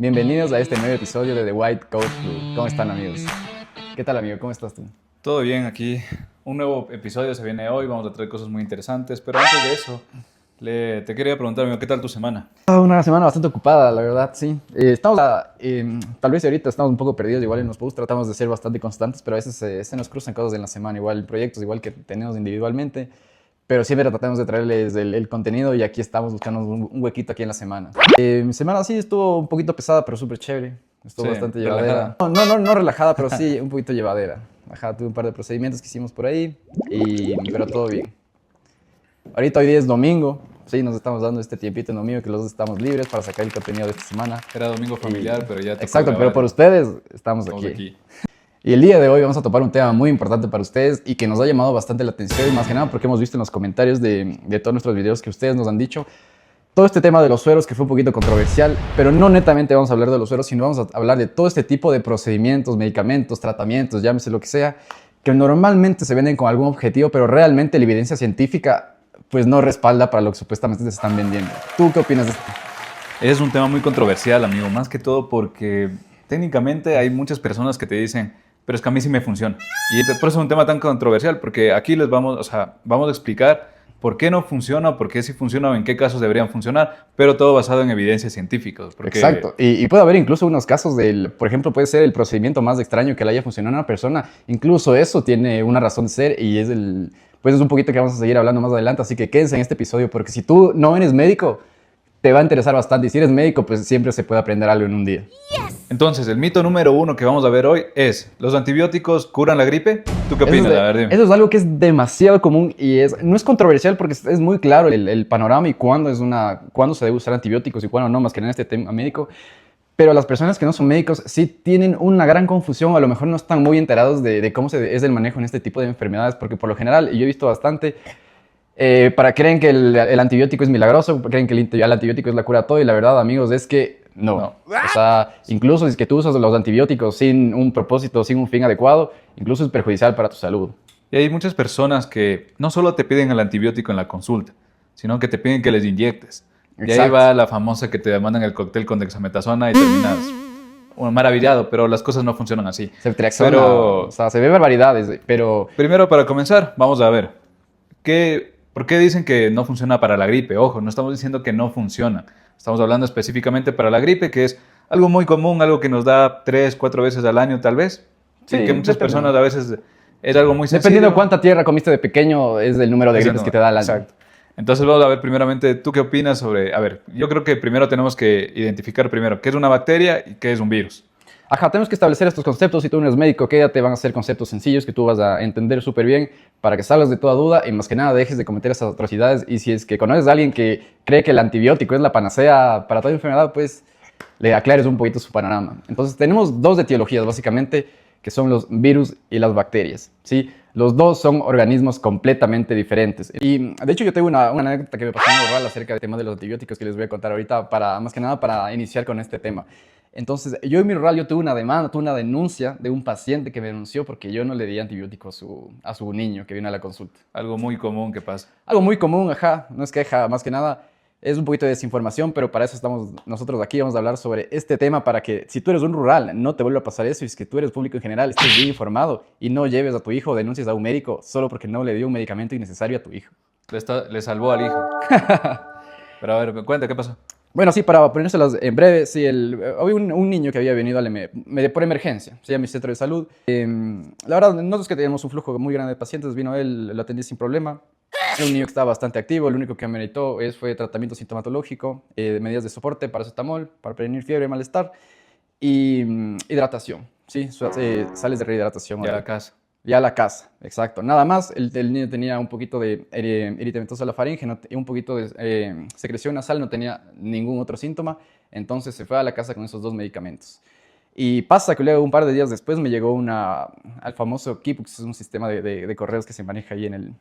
Bienvenidos a este nuevo episodio de The White Coat Crew. ¿Cómo están, amigos? ¿Qué tal, amigo? ¿Cómo estás tú? Todo bien, aquí un nuevo episodio se viene hoy, vamos a traer cosas muy interesantes, pero antes de eso, te quería preguntar, amigo, ¿qué tal tu semana? Una semana bastante ocupada, la verdad, sí. Tal vez ahorita estamos un poco perdidos, igual en los posts tratamos de ser bastante constantes, pero a veces se nos cruzan cosas en la semana, igual proyectos, igual que tenemos individualmente, pero siempre tratamos de traerles el contenido y aquí estamos buscando un huequito aquí en la semana. Mi semana sí estuvo un poquito pesada, pero súper chévere. Estuvo Sí, bastante relajada. llevadera. No relajada, pero sí un poquito llevadera. Ajá, tuve un par de procedimientos que hicimos por ahí, pero todo bien. Ahorita hoy día es domingo, sí, nos estamos dando este tiempito en domingo que los dos estamos libres para sacar el contenido de esta semana. Era domingo familiar, pero ya tocó Exacto, pero grabar. por ustedes estamos Estamos aquí. aquí. Y el día de hoy vamos a topar un tema muy importante para ustedes y que nos ha llamado bastante la atención, y más que nada porque hemos visto en los comentarios de todos nuestros videos que ustedes nos han dicho todo este tema de los sueros que fue un poquito controversial, pero no netamente vamos a hablar de los sueros, sino vamos a hablar de todo este tipo de procedimientos, medicamentos, tratamientos, llámese lo que sea, que normalmente se venden con algún objetivo, pero realmente la evidencia científica pues no respalda para lo que supuestamente se están vendiendo. ¿Tú qué opinas de esto? Es un tema muy controversial, amigo, más que todo porque técnicamente hay muchas personas que te dicen, pero es que a mí sí me funciona. Y por eso es un tema tan controversial, porque aquí les vamos a explicar por qué no funciona, por qué sí funciona o en qué casos deberían funcionar, pero todo basado en evidencias científicas. Porque Exacto. Y puede haber incluso unos casos por ejemplo, puede ser el procedimiento más extraño que le haya funcionado a una persona. Incluso eso tiene una razón de ser y pues es un poquito que vamos a seguir hablando más adelante. Así que quédense en este episodio porque si tú no eres médico, te va a interesar bastante. Y si eres médico, pues siempre se puede aprender algo en un día. Entonces, el mito número uno que vamos a ver hoy es, ¿los antibióticos curan la gripe? ¿Tú qué opinas? A ver, dime. Eso es algo que es demasiado común y no es controversial porque es muy claro el panorama y cuándo se debe usar antibióticos y cuándo no, más que en este tema médico. Pero las personas que no son médicos sí tienen una gran confusión, a lo mejor no están muy enterados de cómo es el manejo en este tipo de enfermedades, porque por lo general, y yo he visto bastante, creen que el antibiótico es milagroso, creen que el antibiótico es la cura a todo, y la verdad, amigos, es que no. O sea, incluso si es que tú usas los antibióticos sin un propósito, sin un fin adecuado, incluso es perjudicial para tu salud. Y hay muchas personas que no solo te piden el antibiótico en la consulta, sino que te piden que les inyectes. Y ahí Exacto. va la famosa que te mandan el cóctel con dexametasona y terminas maravillado, pero las cosas no funcionan así. Ceftriaxona, Pero o sea, se ve barbaridades, pero primero, para comenzar, vamos a ver, ¿por qué dicen que no funciona para la gripe? Ojo, no estamos diciendo que no funciona. Estamos hablando específicamente para la gripe, que es algo muy común, algo que nos da 3, 4 veces al año tal vez. sí, Y que muchas depende. personas a veces es algo muy sencillo. Dependiendo de cuánta tierra comiste de pequeño, es el número de gripes que te da al año. Exacto. Entonces vamos a ver primeramente, ¿tú qué opinas sobre...? A ver, yo creo que primero tenemos que identificar primero qué es una bacteria y qué es un virus. Ajá, tenemos que establecer estos conceptos. Si tú no eres médico, quédate, van a ser conceptos sencillos que tú vas a entender súper bien para que salgas de toda duda y más que nada dejes de cometer esas atrocidades. Y si es que conoces a alguien que cree que el antibiótico es la panacea para toda enfermedad, pues le aclares un poquito su panorama. Entonces tenemos dos etiologías básicamente, que son los virus y las bacterias, ¿sí? Los dos son organismos completamente diferentes. Y de hecho yo tengo una anécdota que me pasó en oral acerca del tema de los antibióticos que les voy a contar ahorita, más que nada para iniciar con este tema. Entonces, yo en mi rural yo tuve una demanda, tuve una denuncia de un paciente que me denunció porque yo no le di antibiótico a su niño que vino a la consulta. Algo muy común que pasa. Algo muy común, ajá, no es queja, más que nada es un poquito de desinformación, pero para eso estamos nosotros aquí, vamos a hablar sobre este tema para que si tú eres un rural no te vuelva a pasar eso y es que tú eres público en general, estés bien informado y no lleves a tu hijo o denuncies a un médico solo porque no le dio un medicamento innecesario a tu hijo. Le salvó al hijo. Pero a ver, cuenta, ¿qué pasó? Bueno, sí, para ponérselas en breve, sí, había un niño que había venido por emergencia, se llama mi centro de salud. La verdad, nosotros que teníamos un flujo muy grande de pacientes, vino él, lo atendí sin problema. Era un niño que estaba bastante activo, lo único que ameritó fue tratamiento sintomatológico, medidas de soporte, paracetamol, para prevenir fiebre y malestar, y hidratación, ¿sí? Sales de rehidratación. Ya a la casa. Ya a la casa, exacto. Nada más, el niño tenía un poquito de eritematosa de la faringe y un poquito de secreción nasal, no tenía ningún otro síntoma, entonces se fue a la casa con esos dos medicamentos. Y pasa que luego, un par de días después, me llegó al famoso KIPU, que es un sistema de correos que se maneja ahí en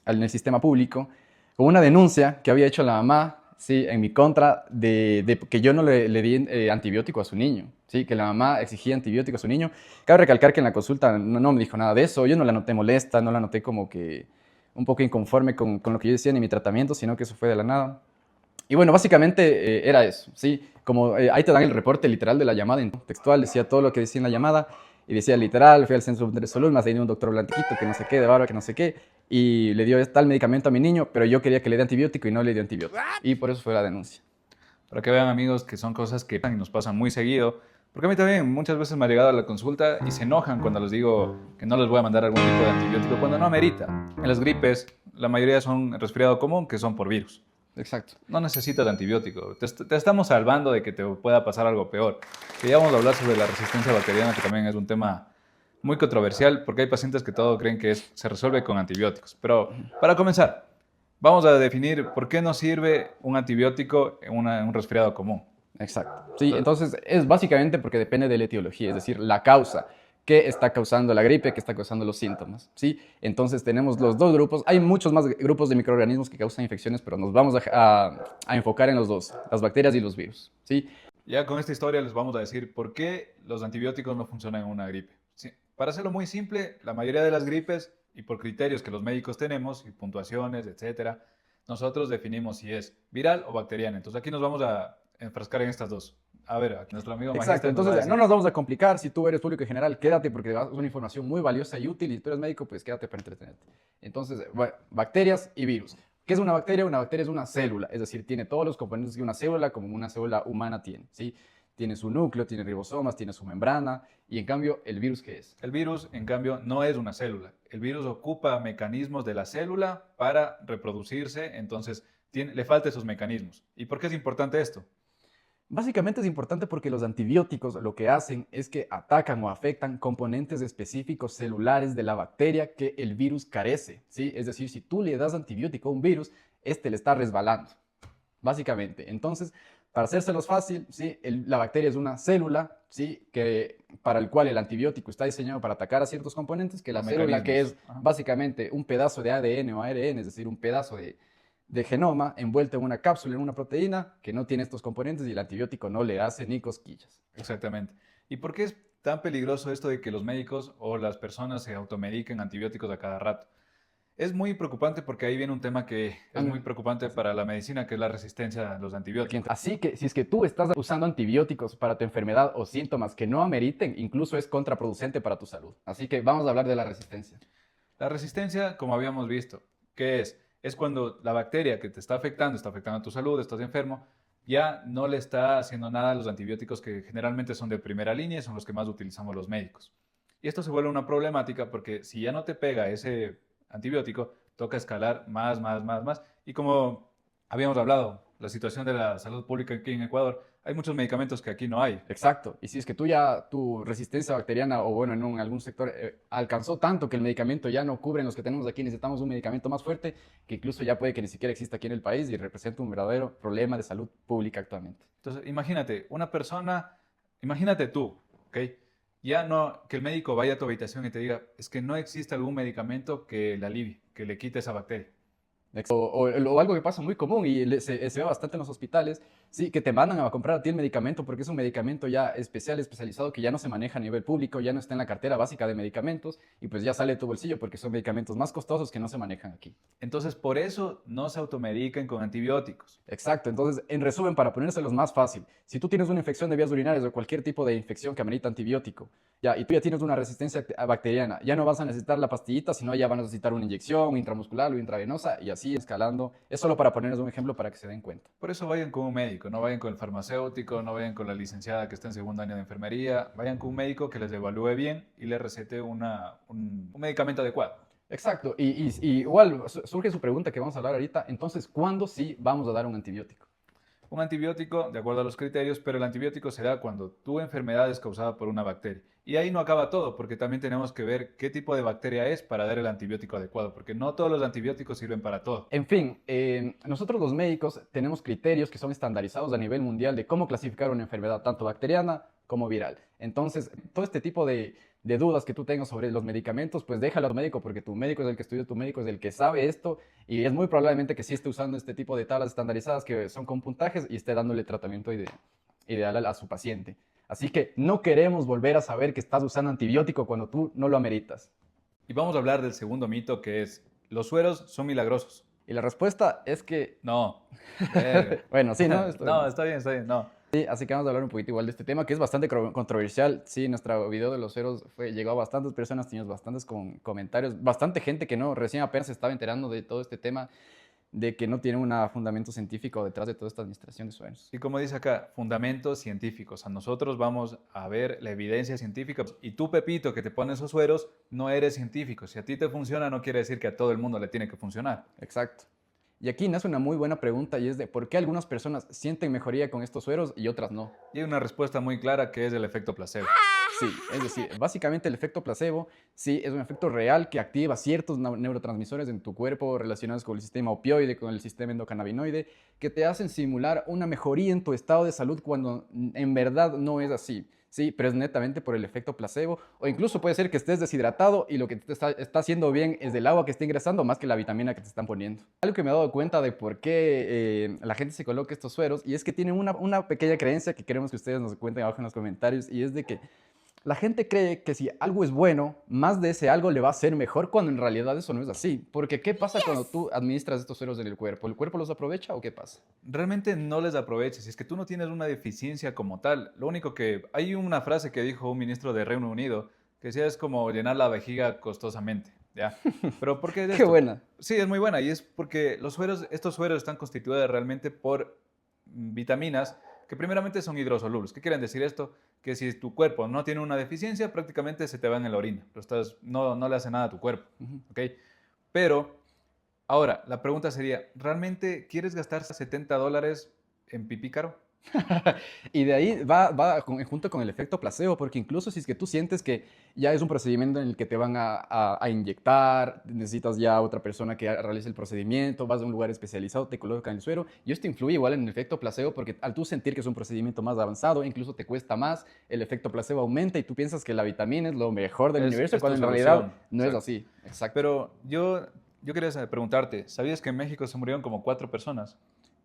el sistema público, con una denuncia que había hecho la mamá, sí, en mi contra de que yo no le di antibiótico a su niño, sí, que la mamá exigía antibiótico a su niño. Cabe recalcar que en la consulta no me dijo nada de eso, yo no la noté molesta, no la noté como que un poco inconforme con lo que yo decía ni mi tratamiento, sino que eso fue de la nada. Y bueno, básicamente era eso, ¿sí? como ahí te dan el reporte literal de la llamada en textual, decía todo lo que decía en la llamada, y decía literal, fui al centro de salud, me atendió un doctor blanquito, que no sé qué, de barba, que no sé qué, y le dio tal medicamento a mi niño, pero yo quería que le dé antibiótico y no le dio antibiótico. Y por eso fue la denuncia. Para que vean, amigos, que son cosas que nos pasan muy seguido. Porque a mí también muchas veces me ha llegado a la consulta y se enojan cuando les digo que no les voy a mandar algún tipo de antibiótico cuando no amerita. En las gripes, la mayoría son resfriado común, que son por virus. Exacto. No necesitas antibiótico. Te estamos salvando de que te pueda pasar algo peor. Que ya vamos a hablar sobre la resistencia bacteriana, que también es un tema muy controversial, porque hay pacientes que todo creen que se resuelve con antibióticos. Pero para comenzar, vamos a definir por qué nos sirve un antibiótico en un resfriado común. Exacto. Sí, entonces es básicamente porque depende de la etiología, es decir, la causa. ¿Qué está causando la gripe? ¿Qué está causando los síntomas? ¿Sí? Entonces tenemos los dos grupos. Hay muchos más grupos de microorganismos que causan infecciones, pero nos vamos a enfocar en los dos, las bacterias y los virus. ¿Sí? Ya con esta historia les vamos a decir por qué los antibióticos no funcionan en una gripe. Sí, para hacerlo muy simple, la mayoría de las gripes, y por criterios que los médicos tenemos, y puntuaciones, etcétera, nosotros definimos si es viral o bacteriana. Entonces aquí nos vamos a enfrascar en estas dos. A ver, aquí nuestro amigo Exacto, Magista nos va a entonces decir. no nos vamos a complicar. Si tú eres público en general, quédate porque es una información muy valiosa y útil. Y si tú eres médico, pues quédate para entretenerte. Entonces, bueno, bacterias y virus. ¿Qué es una bacteria? Una bacteria es una célula, es decir, tiene todos los componentes que una célula, como una célula humana tiene, ¿sí? Tiene su núcleo, tiene ribosomas, tiene su membrana, y en cambio, ¿el virus qué es? El virus, en cambio, no es una célula. El virus ocupa mecanismos de la célula para reproducirse, entonces le falta esos mecanismos. ¿Y por qué es importante esto? Básicamente es importante porque los antibióticos lo que hacen es que atacan o afectan componentes específicos celulares de la bacteria que el virus carece, ¿sí? Es decir, si tú le das antibiótico a un virus, este le está resbalando, básicamente. Entonces, para hacérselos fácil, ¿sí? La bacteria es una célula, ¿sí? Para el cual el antibiótico está diseñado para atacar a ciertos componentes, que la célula que es básicamente un pedazo de ADN o ARN, es decir, un pedazo de genoma envuelto en una cápsula, en una proteína que no tiene estos componentes y el antibiótico no le hace ni cosquillas. Exactamente. ¿Y por qué es tan peligroso esto de que los médicos o las personas se automediquen antibióticos a cada rato? Es muy preocupante porque ahí viene un tema que es muy preocupante para la medicina, que es la resistencia a los antibióticos. Así que si es que tú estás usando antibióticos para tu enfermedad o síntomas que no ameriten, incluso es contraproducente para tu salud. Así que vamos a hablar de la resistencia. La resistencia, como habíamos visto, ¿qué es? Es cuando la bacteria que te está afectando a tu salud, estás enfermo, ya no le está haciendo nada a los antibióticos que generalmente son de primera línea y son los que más utilizamos los médicos. Y esto se vuelve una problemática porque si ya no te pega ese antibiótico, toca escalar más. Y como habíamos hablado, la situación de la salud pública aquí en Ecuador, hay muchos medicamentos que aquí no hay. Exacto. Y si es que tu resistencia bacteriana o bueno, en algún sector alcanzó tanto que el medicamento ya no cubre los que tenemos aquí, necesitamos un medicamento más fuerte que incluso ya puede que ni siquiera exista aquí en el país y representa un verdadero problema de salud pública actualmente. Entonces, imagínate tú, ¿ok? Ya no, que el médico vaya a tu habitación y te diga, es que no existe algún medicamento que le alivie, que le quite esa bacteria. O algo que pasa muy común y se ve bastante en los hospitales, sí, que te mandan a comprar a ti el medicamento porque es un medicamento ya especializado que ya no se maneja a nivel público, ya no está en la cartera básica de medicamentos y pues ya sale de tu bolsillo porque son medicamentos más costosos que no se manejan aquí. Entonces, por eso no se automediquen con antibióticos. Exacto, entonces, en resumen, para ponérselos más fácil, si tú tienes una infección de vías urinarias o cualquier tipo de infección que amerita antibiótico, ya, y tú ya tienes una resistencia bacteriana, ya no vas a necesitar la pastillita, sino ya vas a necesitar una inyección intramuscular o intravenosa y así escalando. Es solo para ponerles un ejemplo para que se den cuenta. Por eso vayan con un médico, no vayan con el farmacéutico, no vayan con la licenciada que está en segundo año de enfermería, vayan con un médico que les evalúe bien y les recete un medicamento adecuado. Exacto, y igual surge su pregunta que vamos a hablar ahorita, entonces, ¿cuándo sí vamos a dar un antibiótico? Un antibiótico, de acuerdo a los criterios, pero el antibiótico se da cuando tu enfermedad es causada por una bacteria. Y ahí no acaba todo, porque también tenemos que ver qué tipo de bacteria es para dar el antibiótico adecuado, porque no todos los antibióticos sirven para todo. En fin, nosotros los médicos tenemos criterios que son estandarizados a nivel mundial de cómo clasificar una enfermedad, tanto bacteriana como viral. Entonces, todo este tipo de dudas que tú tengas sobre los medicamentos, pues déjalo a tu médico, porque tu médico es el que estudia, tu médico es el que sabe esto, y es muy probablemente que sí esté usando este tipo de tablas estandarizadas que son con puntajes y esté dándole tratamiento ideal a su paciente. Así que no queremos volver a saber que estás usando antibiótico cuando tú no lo ameritas. Y vamos a hablar del segundo mito, que es, los sueros son milagrosos. Y la respuesta es que... No. Bueno, sí, ¿no? No, está bien, no. Sí, así que vamos a hablar un poquito igual de este tema, que es bastante controversial. Sí, nuestro video de los sueros llegó a bastantes personas, teníamos bastantes comentarios, bastante gente que no, recién apenas se estaba enterando de todo este tema, de que no tiene un fundamento científico detrás de toda esta administración de sueros. Y como dice acá, fundamentos científicos. A nosotros vamos a ver la evidencia científica. Y tú, Pepito, que te pones esos sueros, no eres científico. Si a ti te funciona, no quiere decir que a todo el mundo le tiene que funcionar. Exacto. Y aquí nace una muy buena pregunta y es de por qué algunas personas sienten mejoría con estos sueros y otras no. Y hay una respuesta muy clara que es el efecto placebo. Sí, es decir, básicamente el efecto placebo, sí, es un efecto real que activa ciertos neurotransmisores en tu cuerpo relacionados con el sistema opioide, con el sistema endocannabinoide, que te hacen simular una mejoría en tu estado de salud cuando en verdad no es así. Sí, pero es netamente por el efecto placebo, o incluso puede ser que estés deshidratado y lo que te está haciendo bien es el agua que está ingresando más que la vitamina que te están poniendo. Algo que me he dado cuenta de por qué la gente se coloca estos sueros, y es que tienen una pequeña creencia que queremos que ustedes nos cuenten abajo en los comentarios, y es de que la gente cree que si algo es bueno, más de ese algo le va a ser mejor, cuando en realidad eso no es así. Porque ¿qué pasa cuando tú administras estos sueros en el cuerpo? ¿El cuerpo los aprovecha o qué pasa? Realmente no les aproveches. Si es que tú no tienes una deficiencia como tal, lo único que... Hay una frase que dijo un ministro de Reino Unido, que decía es como llenar la vejiga costosamente, ¿ya? Pero ¿por qué de Qué esto? buena. Sí, es muy buena y es porque los sueros, estos sueros están constituidos realmente por vitaminas que primeramente son hidrosolubles. ¿Qué quieren decir esto? Que si tu cuerpo no tiene una deficiencia, prácticamente se te va en el orina. No le hace nada a tu cuerpo, ¿ok? Pero ahora, la pregunta sería, ¿realmente quieres gastar $70 en pipí caro? Y de ahí va junto con el efecto placebo, porque incluso si es que tú sientes que ya es un procedimiento en el que te van a inyectar, necesitas ya otra persona que realice el procedimiento, vas a un lugar especializado, te colocan el suero, y esto influye igual en el efecto placebo, porque al tú sentir que es un procedimiento más avanzado, incluso te cuesta más, el efecto placebo aumenta y tú piensas que la vitamina es lo mejor del universo, Es tu cuando en solución. realidad no es Exacto. así. Exacto. Pero yo quería preguntarte, ¿sabías que en México se murieron como 4 personas?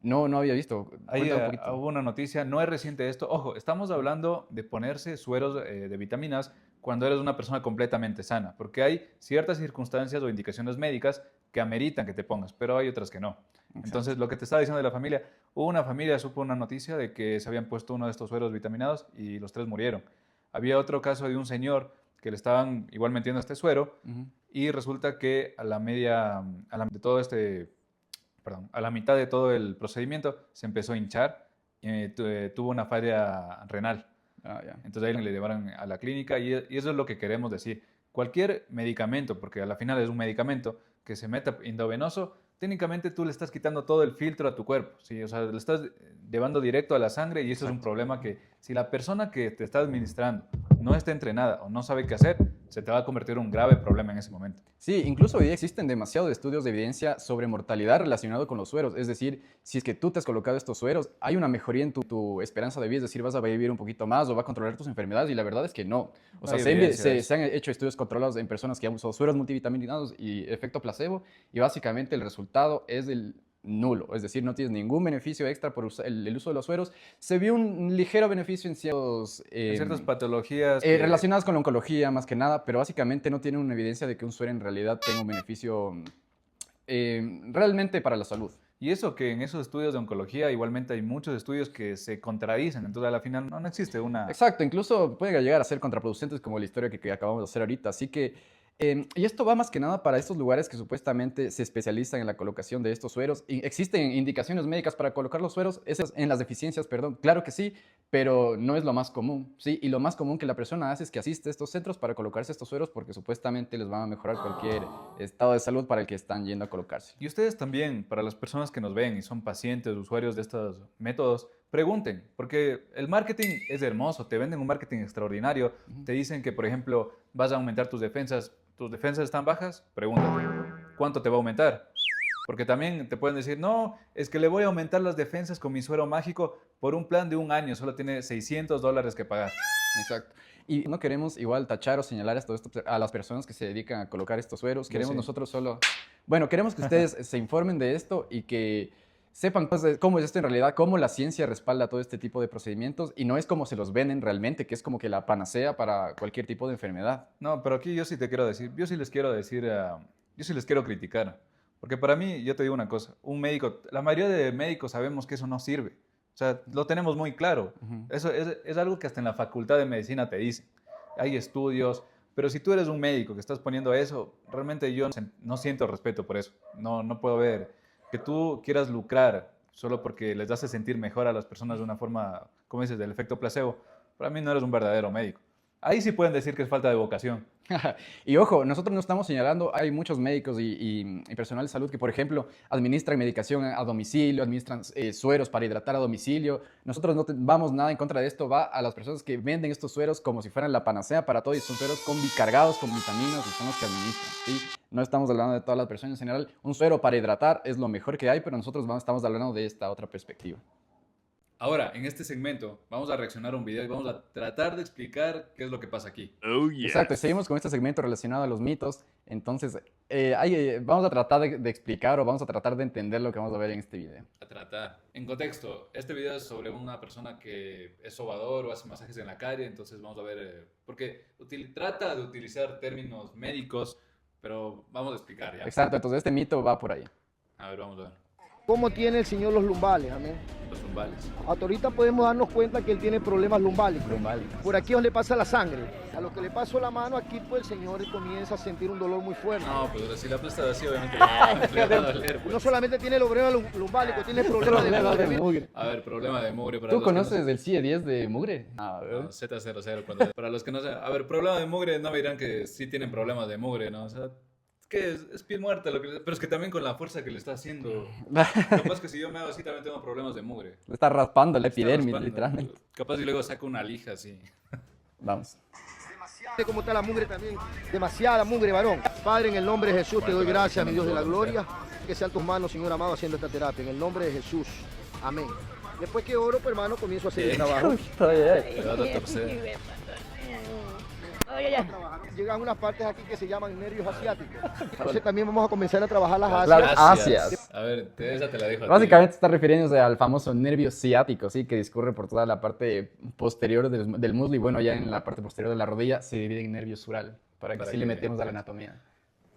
No, no había visto. Ahí Cuéntame un poquito. hubo una noticia, no es reciente esto. Ojo, estamos hablando de ponerse sueros de vitaminas cuando eres una persona completamente sana, porque hay ciertas circunstancias o indicaciones médicas que ameritan que te pongas, pero hay otras que no. Exacto. Entonces, lo que te estaba diciendo de la familia, hubo una familia, supo una noticia de que se habían puesto uno de estos sueros vitaminados y los 3 murieron. Había otro caso de un señor que le estaban igual metiendo este suero y resulta que de todo este perdón, a la mitad de todo el procedimiento se empezó a hinchar y tuvo una falla renal. Ah, ya. Entonces ahí le llevaron a la clínica y eso es lo que queremos decir. Cualquier medicamento, porque a la final es un medicamento que se meta endovenoso, técnicamente tú le estás quitando todo el filtro a tu cuerpo, ¿sí? O sea, le estás llevando directo a la sangre y eso es un problema que si la persona que te está administrando no está entrenada o no sabe qué hacer, se te va a convertir en un grave problema en ese momento. Sí, incluso hoy día existen demasiados estudios de evidencia sobre mortalidad relacionado con los sueros. Es decir, si es que tú te has colocado estos sueros, hay una mejoría en tu esperanza de vida, es decir, vas a vivir un poquito más o va a controlar tus enfermedades, y la verdad es que no. O sea, Hay evidencia de se han hecho estudios controlados en personas que han usado sueros multivitaminados y efecto placebo, y básicamente el resultado es el nulo, es decir, no tienes ningún beneficio extra por el uso de los sueros. Se vio un ligero beneficio en ciertas patologías relacionadas con la oncología más que nada, pero básicamente no tienen una evidencia de que un suero en realidad tenga un beneficio realmente para la salud. Y eso que en esos estudios de oncología igualmente hay muchos estudios que se contradicen, entonces a la final no existe una... Exacto, incluso pueden llegar a ser contraproducentes como la historia que acabamos de hacer ahorita, así que... y esto va más que nada para estos lugares que supuestamente se especializan en la colocación de estos sueros. Y existen indicaciones médicas para colocar los sueros, esas en las deficiencias, perdón, claro que sí, pero no es lo más común, ¿sí? Y lo más común que la persona hace es que asiste a estos centros para colocarse estos sueros porque supuestamente les van a mejorar cualquier estado de salud para el que están yendo a colocarse. Y ustedes también, para las personas que nos ven y son pacientes, usuarios de estos métodos, pregunten, porque el marketing es hermoso, te venden un marketing extraordinario, te dicen que, por ejemplo, vas a aumentar tus defensas están bajas, pregúntate, ¿cuánto te va a aumentar? Porque también te pueden decir, no, es que le voy a aumentar las defensas con mi suero mágico por un plan de un año, solo tiene $600 que pagar. Exacto. Y no queremos igual tachar o señalar esto a las personas que se dedican a colocar estos sueros. Queremos nosotros solo... Bueno, queremos que ustedes se informen de esto y que sepan cómo es esto en realidad, cómo la ciencia respalda todo este tipo de procedimientos y no es como se los venden realmente, que es como que la panacea para cualquier tipo de enfermedad. No, pero aquí yo sí te quiero decir, yo sí les quiero criticar. Porque para mí, yo te digo una cosa, un médico, la mayoría de médicos sabemos que eso no sirve. O sea, lo tenemos muy claro. Ujú. Eso es algo que hasta en la facultad de medicina te dicen. Hay estudios, pero si tú eres un médico que estás poniendo eso, realmente yo no siento respeto por eso. No puedo ver que tú quieras lucrar solo porque les hace sentir mejor a las personas de una forma, como dices, del efecto placebo. Para mí no eres un verdadero médico. Ahí sí pueden decir que es falta de vocación. Y ojo, nosotros no estamos señalando, hay muchos médicos y personal de salud que, por ejemplo, administran medicación a domicilio, administran sueros para hidratar a domicilio. Nosotros no vamos nada en contra de esto, va a las personas que venden estos sueros como si fueran la panacea para todo y son sueros cargados con vitaminas y son los que administran, ¿sí? No estamos hablando de todas las personas en general. Un suero para hidratar es lo mejor que hay, pero nosotros estamos hablando de esta otra perspectiva. Ahora, en este segmento, vamos a reaccionar a un video y vamos a tratar de explicar qué es lo que pasa aquí. Oh, yes. Exacto, y seguimos con este segmento relacionado a los mitos. Entonces, vamos a tratar de explicar o vamos a tratar de entender lo que vamos a ver en este video. A tratar. En contexto, este video es sobre una persona que es sobador o hace masajes en la calle, entonces vamos a ver, porque trata de utilizar términos médicos, pero vamos a explicar ya. Exacto, entonces este mito va por ahí. A ver, vamos a ver. ¿Cómo tiene el señor los lumbares? Amén. Los lumbales. Hasta ahorita podemos darnos cuenta que él tiene problemas lumbales. Lumbales. Por aquí es donde pasa la sangre. A lo que le pasó la mano aquí, pues el señor comienza a sentir un dolor muy fuerte. No, pero si la aplasta así, obviamente le va a doler, pues. No solamente tiene los problemas lumbales, tiene problemas de mugre. A ver, problema de mugre. Para ¿Tú los que no conoces el CIE-10 de mugre? A ver. No, Z00. Para los que no saben. A ver, problema de mugre, no me dirán que sí tienen problemas de mugre, ¿no? O sea, que es piel muerta, pero es que también con la fuerza que le está haciendo. Capaz que si yo me hago así también tengo problemas de mugre. Le está raspando la Está epidermis, raspando. literalmente. Capaz y luego saco una lija así. Vamos. Como está la mugre también, demasiada mugre, varón. Padre, en el nombre de Jesús te doy gracias, mi Dios de la gloria. Que sean tus manos, Señor amado, haciendo esta terapia. En el nombre de Jesús. Amén. Después que oro, pues, hermano, comienzo a hacer el trabajo. Te vas a torcer. Llegan unas partes aquí que se llaman nervios asiáticos. Entonces también vamos a comenzar a trabajar las Las asias. asias. A ver, esa te la dejo a ti. Básicamente está refiriéndose al famoso nervio ciático, ¿sí? Que discurre por toda la parte posterior del muslo y bueno, ya en la parte posterior de la rodilla se divide en nervio sural, para que Para sí que le vean, metemos a la pues. anatomía.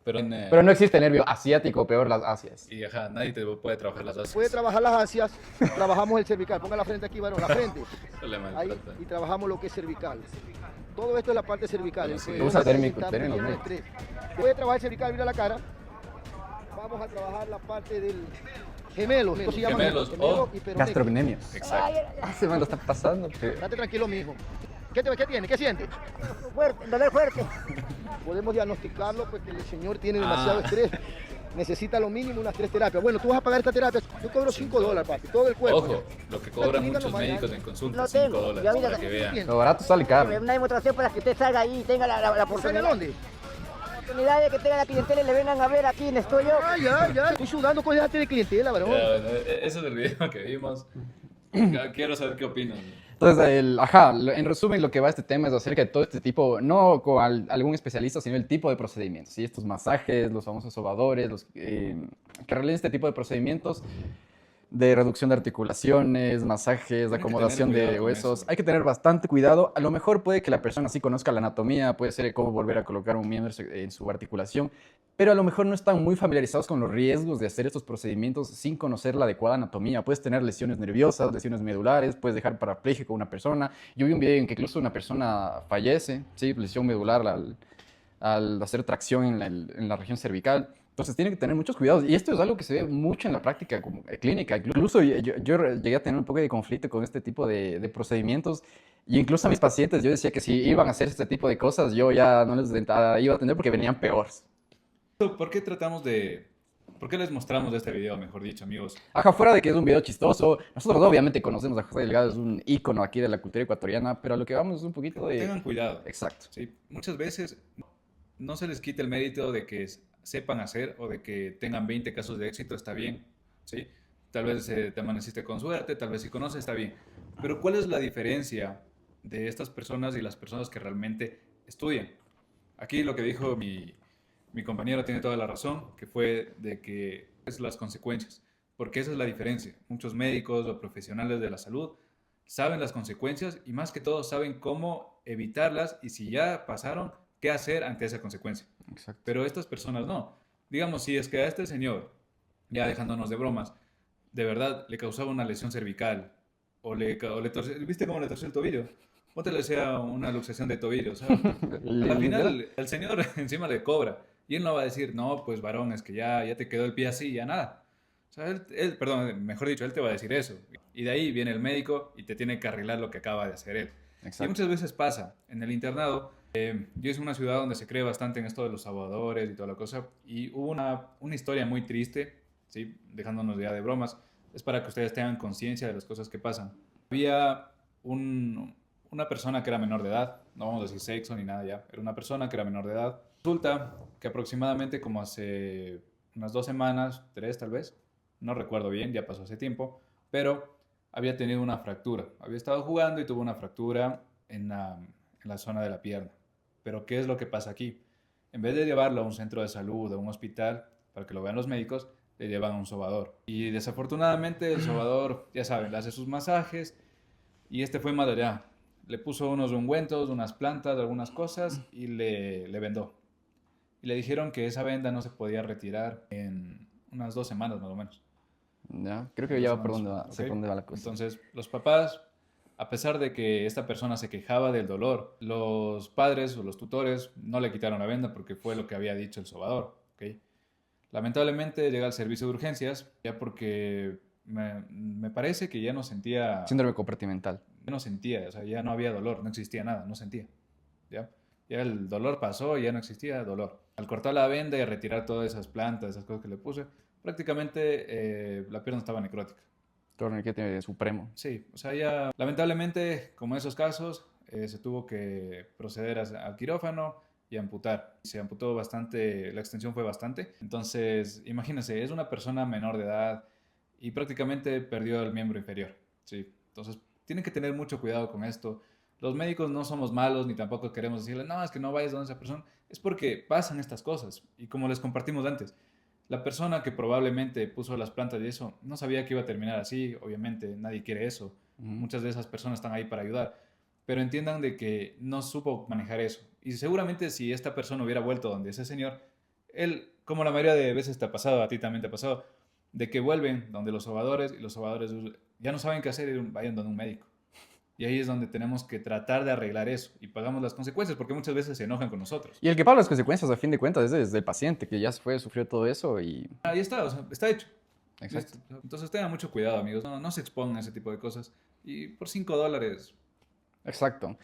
Pero no existe nervio asiático, o peor las asias. Y ajá, nadie te puede trabajar las asas. Puede trabajar las asias, trabajamos el cervical. Ponga la frente aquí, varón, la frente. Problema de Ahí, trata. y trabajamos lo que es cervical. Todo esto es la parte cervical. Sí. El Usa cuello térmicos, está términos pequeño médicos. estrés. Puede trabajar el cervical, mira la cara. Vamos a trabajar la parte del gemelo. Esto se llama Gemelos, gemelo y peroné. Gastrocnemios. Exacto. Ah, se me lo está pasando. Date tranquilo, mijo. ¿Qué tiene? ¿Qué siente? Fuerte, dolor fuerte. Podemos diagnosticarlo porque el señor tiene Ah. demasiado estrés. Necesita lo mínimo unas 3 terapias. Bueno, tú vas a pagar esta terapia. Yo cobro $5, papi. Todo el cuerpo. Ojo, lo que cobran clínica muchos no maneja. médicos en consulta, No 5 tengo. dólares, Ya mira para que- que vean. Lo barato sale caro. Una demostración para que usted salga ahí y tenga la ¿Sale oportunidad, dónde? la oportunidad de que tenga la clientela y le vengan a ver aquí en estoy yo. Ah, ya. Estoy sudando con esa de clientela, varón. Ya, bueno, ese es el video que vimos. Quiero saber qué opinan. Entonces, en resumen, lo que va este tema es acerca de todo este tipo, no con algún especialista, sino el tipo de procedimientos, ¿sí? Estos masajes, los famosos sobadores, que realizan este tipo de procedimientos de reducción de articulaciones, masajes, que acomodación tener de cuidado con huesos. eso. Hay que tener bastante cuidado. A lo mejor puede que la persona sí conozca la anatomía, puede ser cómo volver a colocar un miembro en su articulación, pero a lo mejor no están muy familiarizados con los riesgos de hacer estos procedimientos sin conocer la adecuada anatomía. Puedes tener lesiones nerviosas, lesiones medulares, puedes dejar parapléjico a una persona. Yo vi un video en que incluso una persona fallece, ¿sí? Lesión medular al hacer tracción en la región cervical. Entonces tiene que tener muchos cuidados. Y esto es algo que se ve mucho en la práctica clínica. Incluso yo llegué a tener un poco de conflicto con este tipo de procedimientos. Y incluso a mis pacientes yo decía que si iban a hacer este tipo de cosas, yo ya no les iba a atender porque venían peores. ¿Por qué les mostramos este video, mejor dicho, amigos? Ajá, fuera de que es un video chistoso, nosotros obviamente conocemos a José Delgado, es un ícono aquí de la cultura ecuatoriana, pero a lo que vamos es un poquito de... Tengan cuidado. Exacto. ¿Sí? Muchas veces no se les quita el mérito de que sepan hacer o de que tengan 20 casos de éxito, está bien, ¿sí? Tal vez te amaneciste con suerte, tal vez si conoces, está bien. Pero ¿cuál es la diferencia de estas personas y las personas que realmente estudian? Aquí lo que dijo mi compañero tiene toda la razón, que fue de que es las consecuencias, porque esa es la diferencia. Muchos médicos o profesionales de la salud saben las consecuencias y más que todo saben cómo evitarlas y si ya pasaron, qué hacer ante esa consecuencia. Exacto. Pero estas personas no. Digamos, si es que a este señor, ya dejándonos de bromas, de verdad le causaba una lesión cervical ¿Viste cómo le torció el tobillo? Ponte le sea una luxación de tobillo, ¿sabes? Al final, el señor encima le cobra. Y él no va a decir, no, pues varón, es que ya te quedó el pie así, ya nada. O sea, perdón, mejor dicho, él te va a decir eso. Y de ahí viene el médico y te tiene que arreglar lo que acaba de hacer él. Exacto. Y muchas veces pasa. En el internado, yo es una ciudad donde se cree bastante en esto de los salvadores y toda la cosa. Y hubo una historia muy triste, ¿sí? Dejándonos ya de bromas. Es para que ustedes tengan conciencia de las cosas que pasan. Había una persona que era menor de edad, no vamos a decir sexo ni nada ya, era una persona que era menor de edad. Resulta que aproximadamente como hace unas 2 semanas, 3 tal vez, no recuerdo bien, ya pasó hace tiempo, pero había tenido una fractura. Había estado jugando y tuvo una fractura en la zona de la pierna. Pero ¿qué es lo que pasa aquí? En vez de llevarlo a un centro de salud, a un hospital, para que lo vean los médicos, le llevan a un sobador. Y desafortunadamente el sobador, ya saben, le hace sus masajes y este fue mal allá. Le puso unos ungüentos, unas plantas, algunas cosas y le vendó. Y le dijeron que esa venda no se podía retirar en unas 2 semanas más o menos. Ya, creo que ya va por dónde va, sé por dónde va la cosa. Entonces, los papás, a pesar de que esta persona se quejaba del dolor, los padres o los tutores no le quitaron la venda porque fue lo que había dicho el sobador. ¿Okay? Lamentablemente llega al servicio de urgencias ya porque me parece que ya no sentía... Síndrome compartimental. Ya no sentía, o sea, ya no había dolor, no existía nada, no sentía. ¿Ya? Ya el dolor pasó, ya no existía dolor. Al cortar la venda y retirar todas esas plantas, esas cosas que le puse, prácticamente la pierna estaba necrótica. Torniquete supremo. Sí, o sea, ya lamentablemente, como en esos casos, se tuvo que proceder al quirófano y amputar. Se amputó bastante, la extensión fue bastante. Entonces, imagínense, es una persona menor de edad y prácticamente perdió el miembro inferior. Sí, entonces tienen que tener mucho cuidado con esto. Los médicos no somos malos ni tampoco queremos decirle, no, es que no vayas donde esa persona. Es porque pasan estas cosas y como les compartimos antes, la persona que probablemente puso las plantas y eso no sabía que iba a terminar así. Obviamente nadie quiere eso. Muchas de esas personas están ahí para ayudar. Pero entiendan de que no supo manejar eso. Y seguramente si esta persona hubiera vuelto donde ese señor, él, como la mayoría de veces te ha pasado, a ti también te ha pasado, de que vuelven donde los sobadores y los sobadores ya no saben qué hacer y vayan donde un médico. Y ahí es donde tenemos que tratar de arreglar eso y pagamos las consecuencias porque muchas veces se enojan con nosotros. Y el que paga las consecuencias, a fin de cuentas, es el paciente que ya fue, sufrió todo eso y... Ahí está, o sea, está hecho. Exacto. Listo. Entonces tengan mucho cuidado, amigos. No se expongan a ese tipo de cosas. Y por $5... Exacto.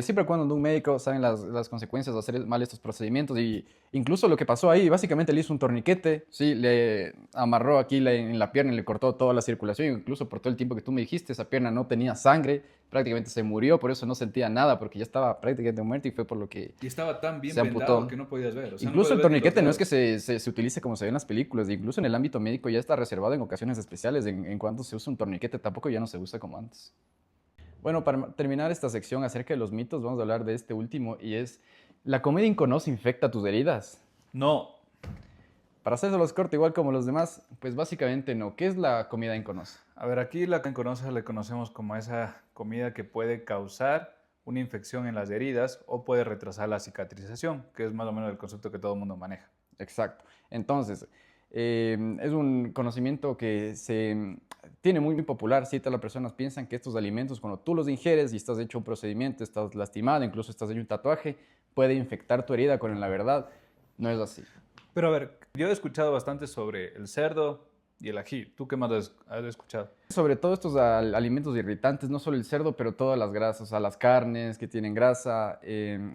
Siempre cuando un médico saben las consecuencias de hacer mal estos procedimientos y incluso lo que pasó ahí, básicamente le hizo un torniquete, ¿sí? Le amarró aquí en la pierna y le cortó toda la circulación, incluso por todo el tiempo que tú me dijiste, esa pierna no tenía sangre, prácticamente se murió, por eso no sentía nada, porque ya estaba prácticamente muerto y fue por lo que Y estaba tan bien se vendado amputó. que no podías ver. O sea, Incluso no el podías ver torniquete los no es que dedos. se utilice como se ve en las películas, incluso en el ámbito médico ya está reservado en ocasiones especiales, en cuanto se usa un torniquete tampoco ya no se usa como antes. Bueno, para terminar esta sección acerca de los mitos, vamos a hablar de este último y es, ¿la comida inconoce infecta tus heridas? No. Para hacérselos corto, igual como los demás, pues básicamente no. ¿Qué es la comida inconoce? A ver, aquí la que le conocemos como esa comida que puede causar una infección en las heridas o puede retrasar la cicatrización, que es más o menos el concepto que todo el mundo maneja. Exacto. Entonces, es un conocimiento que se tiene muy popular. Sí, todas las personas piensan que estos alimentos, cuando tú los ingieres y estás hecho un procedimiento, estás lastimado, incluso estás hecho un tatuaje, puede infectar tu herida, cuando en la verdad no es así. Pero a ver, yo he escuchado bastante sobre el cerdo y el ají. ¿Tú qué más has escuchado? Sobre todo estos alimentos irritantes, no solo el cerdo, pero todas las grasas, o sea, las carnes que tienen grasa,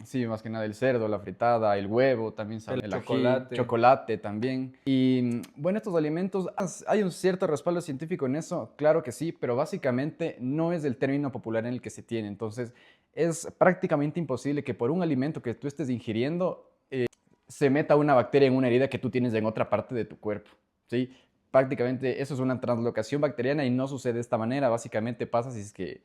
sí, más que nada el cerdo, la fritada, el huevo, también sabe, el chocolate. ají, chocolate también. Y bueno, estos alimentos, ¿hay un cierto respaldo científico en eso? Claro que sí, pero básicamente no es el término popular en el que se tiene. Entonces, es prácticamente imposible que por un alimento que tú estés ingiriendo se meta una bacteria en una herida que tú tienes en otra parte de tu cuerpo, ¿sí? Prácticamente eso es una translocación bacteriana y no sucede de esta manera. Básicamente pasa si es que,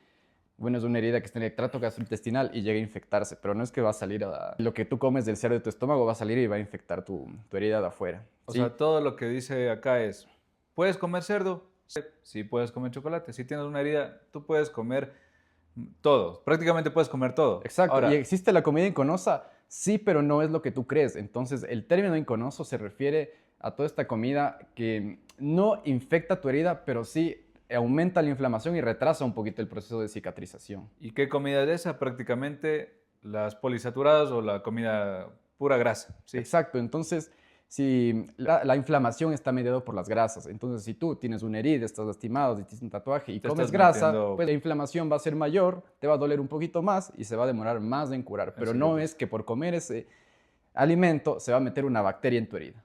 bueno, es una herida que está en el tracto gastrointestinal y llega a infectarse, pero no es que va a salir lo que tú comes del cerdo de tu estómago va a salir y va a infectar tu herida de afuera. O ¿sí? sea, todo lo que dice acá es, ¿puedes comer cerdo? Sí, puedes comer chocolate. Si tienes una herida, tú puedes comer todo. Prácticamente puedes comer todo. Exacto. Ahora, ¿Y existe la comida inconosa? Sí, pero no es lo que tú crees. Entonces, el término inconoso se refiere a toda esta comida que no infecta tu herida, pero sí aumenta la inflamación y retrasa un poquito el proceso de cicatrización. ¿Y qué comida es esa? Prácticamente las polisaturadas o la comida pura grasa. Sí. Exacto, entonces si la inflamación está mediada por las grasas, entonces si tú tienes una herida, estás lastimado, hiciste un tatuaje y Te comes estás grasa, metiendo- pues la inflamación va a ser mayor, te va a doler un poquito más y se va a demorar más en curar, pero Eso no es lo que es que por comer ese alimento se va a meter una bacteria en tu herida.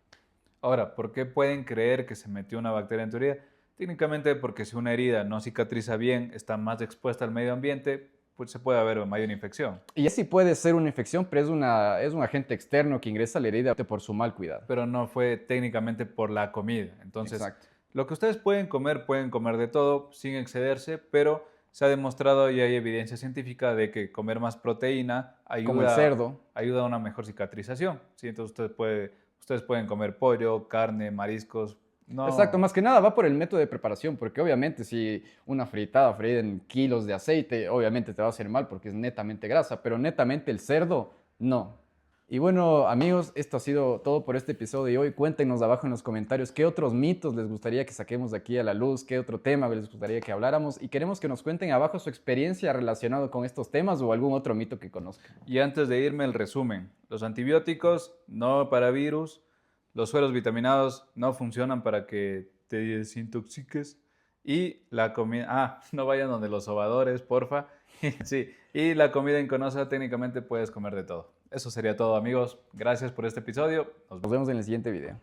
Ahora, ¿por qué pueden creer que se metió una bacteria en tu herida? Técnicamente porque si una herida no cicatriza bien, está más expuesta al medio ambiente, pues se puede haber mayor infección. Y sí puede ser una infección, pero es un agente externo que ingresa a la herida por su mal cuidado. Pero no fue técnicamente por la comida. Entonces, Exacto. lo que ustedes pueden comer de todo sin excederse, pero se ha demostrado y hay evidencia científica de que comer más proteína Como el cerdo. ayuda a una mejor cicatrización. ¿Sí? Entonces ustedes pueden comer pollo, carne, mariscos. No, Exacto, más que nada va por el método de preparación, porque obviamente si una fritada freída en kilos de aceite, obviamente te va a hacer mal porque es netamente grasa, pero netamente el cerdo, no. Y bueno, amigos, esto ha sido todo por este episodio de hoy. Cuéntenos abajo en los comentarios qué otros mitos les gustaría que saquemos de aquí a la luz, qué otro tema les gustaría que habláramos y queremos que nos cuenten abajo su experiencia relacionada con estos temas o algún otro mito que conozcan. Y antes de irme, el resumen. Los antibióticos no para virus. Los sueros vitaminados no funcionan para que te desintoxiques. Y la comida... no vayan donde los sobadores, porfa. Sí, y la comida inconosa técnicamente puedes comer de todo. Eso sería todo, amigos. Gracias por este episodio. Nos vemos en el siguiente video.